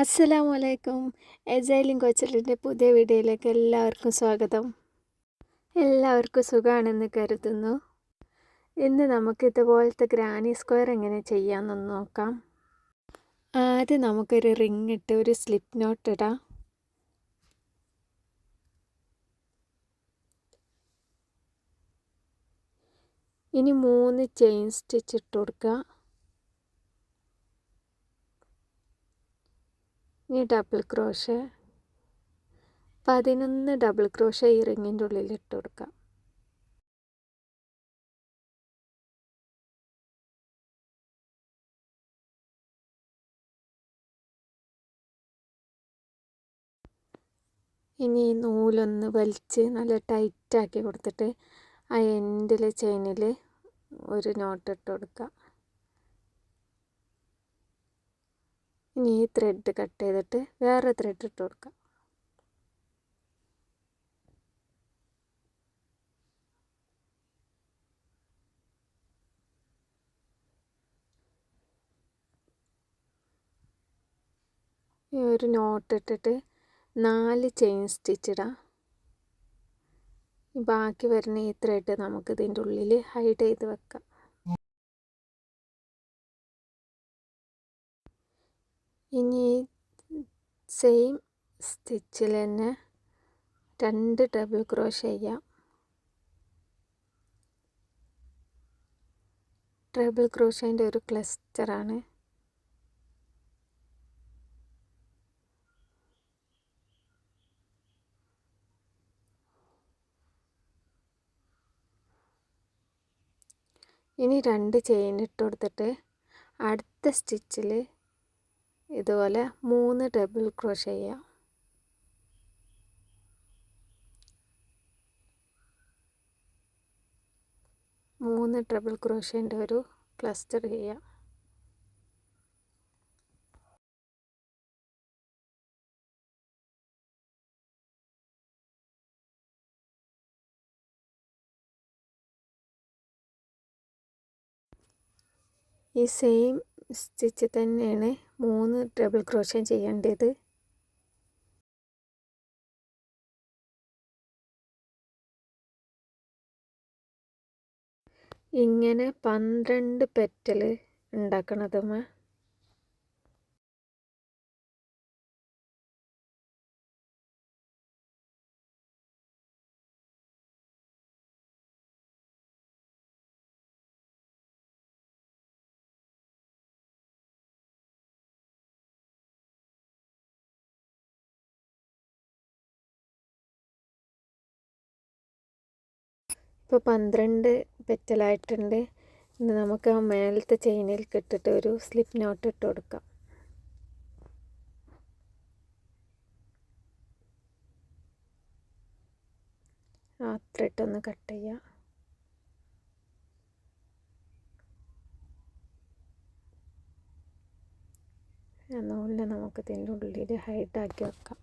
അസ്സലാമു അലൈക്കും. എജൈലിൻ കൊച്ചലിൻ്റെ പുതിയ വീഡിയോയിലേക്ക് എല്ലാവർക്കും സ്വാഗതം. എല്ലാവർക്കും സുഖമാണെന്ന് കരുതുന്നു. ഇന്ന് നമുക്ക് ഇതുപോലത്തെ ഗ്രാനി സ്ക്വയർ എങ്ങനെ ചെയ്യാമെന്നൊന്ന് നോക്കാം. ആദ്യം നമുക്കൊരു റിങ് ഇട്ട് ഒരു സ്ലിപ്പ് നോട്ട് ഇടാം. ഇനി 3 ചെയിൻ സ്റ്റിച്ച് ഇട്ട് കൊടുക്കുക. ഇനി ഡബിൾ ക്രോഷേ 11 ഡബിൾ ക്രോഷേ ഈ റിങ്ങിൻ്റെ ഉള്ളിൽ ഇട്ട് കൊടുക്കാം. ഇനി ഈ നൂലൊന്ന് വലിച്ച് നല്ല ടൈറ്റാക്കി കൊടുത്തിട്ട് ആ എൻഡിലെ ചെയിനിൽ ഒരു നോട്ട് ഇട്ട് കൊടുക്കുക. ഇനി ഈ ത്രെഡ് കട്ട് ചെയ്തിട്ട് വേറെ ത്രെഡ് ഇട്ട് കൊടുക്കുക. ഈ ഒരു നോട്ട് ഇട്ടിട്ട് 4 ചെയിൻ സ്റ്റിച്ച് ഇടാം. ബാക്കി വരുന്ന ഈ ത്രെഡ് നമുക്ക് ഇതിൻ്റെ ഉള്ളിൽ ഹൈഡ് ചെയ്ത് വെക്കാം. ഇനി സെയിം സ്റ്റിച്ചിൽ തന്നെ 2 ഡബിൾ ക്രോഷേ ചെയ്യാം. ഡബിൾ ക്രോഷേൻ്റെ ഒരു ക്ലസ്റ്ററാണ്. ഇനി 2 ചെയിൻ ഇട്ട് കൊടുത്തിട്ട് അടുത്ത സ്റ്റിച്ചിൽ ഇതുപോലെ 3 ഡബിൾ ക്രോഷേ ചെയ്യാം. 3 ഡബിൾ ക്രോഷേൻ്റെ ഒരു ക്ലസ്റ്റർ ചെയ്യാം. ഈ സെയിം സ്റ്റിച്ച് തന്നെയാണ് 3 ഡബിൾ ക്രോഷേ ചെയ്യേണ്ടത്. ഇങ്ങനെ 12 പെറ്റൽ ഉണ്ടാക്കണതുമ്മ ഇപ്പോൾ 12 പെറ്റലായിട്ടുണ്ട്. ഇനി നമുക്ക് ആ മേലത്തെ ചെയിനിൽ ഇട്ടിട്ട് ഒരു സ്ലിപ്പ് നോട്ട് ഇട്ട് കൊടുക്കാം. ആ ത്രെഡ് ഒന്ന് കട്ട് ചെയ്യാം. നൂലിനെ നമുക്ക് ഇതിൻ്റെ ഉള്ളിൽ ഹൈഡാക്കി വെക്കാം.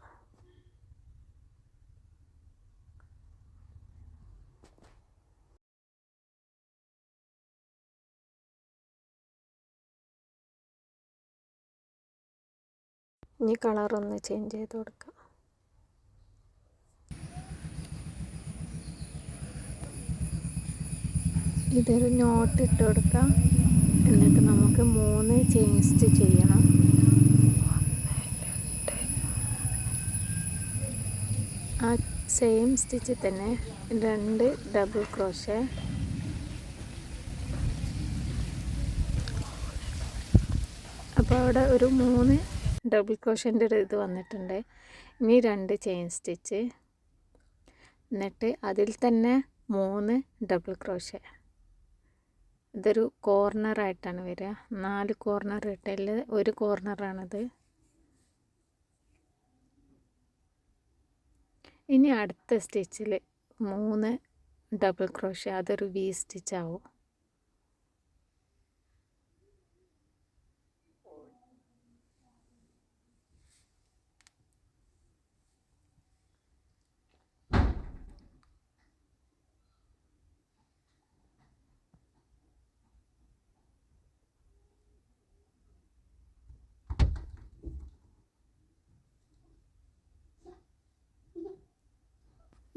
ഇനി കളറൊന്ന് ചേഞ്ച് ചെയ്ത് കൊടുക്കാം. ഇതൊരു നോട്ട് ഇട്ട് കൊടുക്കാം. എന്നിട്ട് നമുക്ക് 3 ചെയിൻ സ്റ്റിച്ച് ചെയ്യണം. ആ സെയിം സ്റ്റിച്ചിൽ തന്നെ 2 ഡബിൾ ക്രോഷേ. അപ്പോൾ അവിടെ ഒരു 3 ഡബിൾ ക്രോഷേൻ്റെ ഒരു ഇത് വന്നിട്ടുണ്ട്. ഇനി 2 ചെയിൻ സ്റ്റിച്ച്, എന്നിട്ട് അതിൽ തന്നെ 3 ഡബിൾ ക്രോഷേ. ഇതൊരു കോർണറായിട്ടാണ് വരിക. 4 കോർണർ ഇട്ടതിൽ ഒരു കോർണറാണിത്. ഇനി അടുത്ത സ്റ്റിച്ചിൽ 3 ഡബിൾ ക്രോഷേ, അതൊരു വി സ്റ്റിച്ച് ആവും.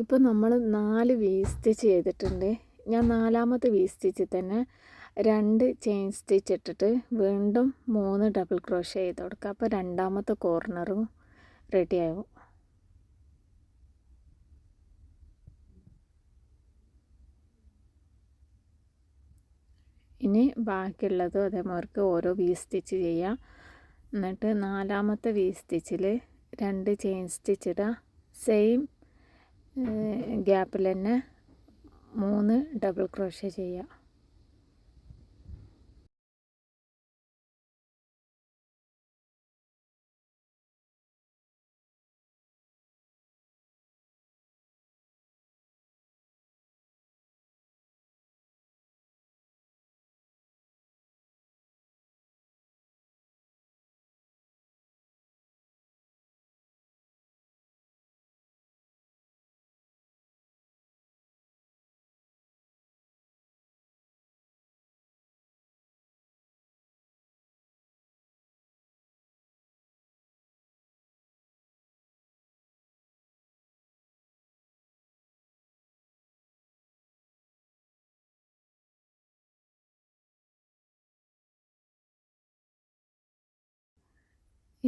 ഇപ്പോൾ നമ്മൾ 4 വി സ്റ്റിച്ച് ചെയ്തിട്ടുണ്ട്. ഞാൻ 4ാമത്തെ വി സ്റ്റിച്ചിൽ തന്നെ 2 ചെയിൻ സ്റ്റിച്ച് ഇട്ടിട്ട് വീണ്ടും 3 ഡബിൾ ക്രോഷ്യ ചെയ്ത് കൊടുക്കുക. അപ്പോൾ 2ാമത്തെ കോർണറും റെഡിയാവും. ഇനി ബാക്കിയുള്ളതും അതേമാതിരി ഓരോ വി സ്റ്റിച്ച് ചെയ്യാം. എന്നിട്ട് 4ാമത്തെ വി സ്റ്റിച്ചിൽ 2 ചെയിൻ സ്റ്റിച്ച് ഇടുക. സെയിം ഗ്യാപ്പിൽ തന്നെ 3 ഡബിൾ ക്രോഷ്യ ചെയ്യുക.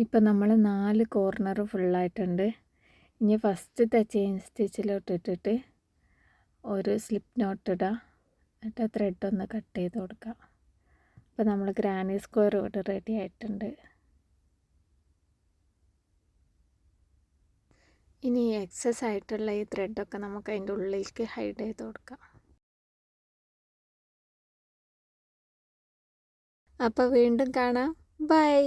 ഇപ്പം നമ്മൾ 4 കോർണർ ഫുള്ളായിട്ടുണ്ട്. ഇനി ഫസ്റ്റത്തെ ചെയിൻ സ്റ്റിച്ചിലോട്ടിട്ടിട്ട് ഒരു സ്ലിപ്പ് നോട്ട് ഇടുക. എന്നിട്ട് ത്രെഡ് ഒന്ന് കട്ട് ചെയ്ത് കൊടുക്കുക. അപ്പോൾ നമ്മൾ ഗ്രാനി സ്ക്വയർ ഇവിടെ റെഡി ആയിട്ടുണ്ട്. ഇനി എക്സസ് ആയിട്ടുള്ള ഈ ത്രെഡൊക്കെ നമുക്ക് അതിൻ്റെ ഉള്ളിലേക്ക് ഹൈഡ് ചെയ്ത് കൊടുക്കാം. അപ്പോൾ വീണ്ടും കാണാം. ബൈ.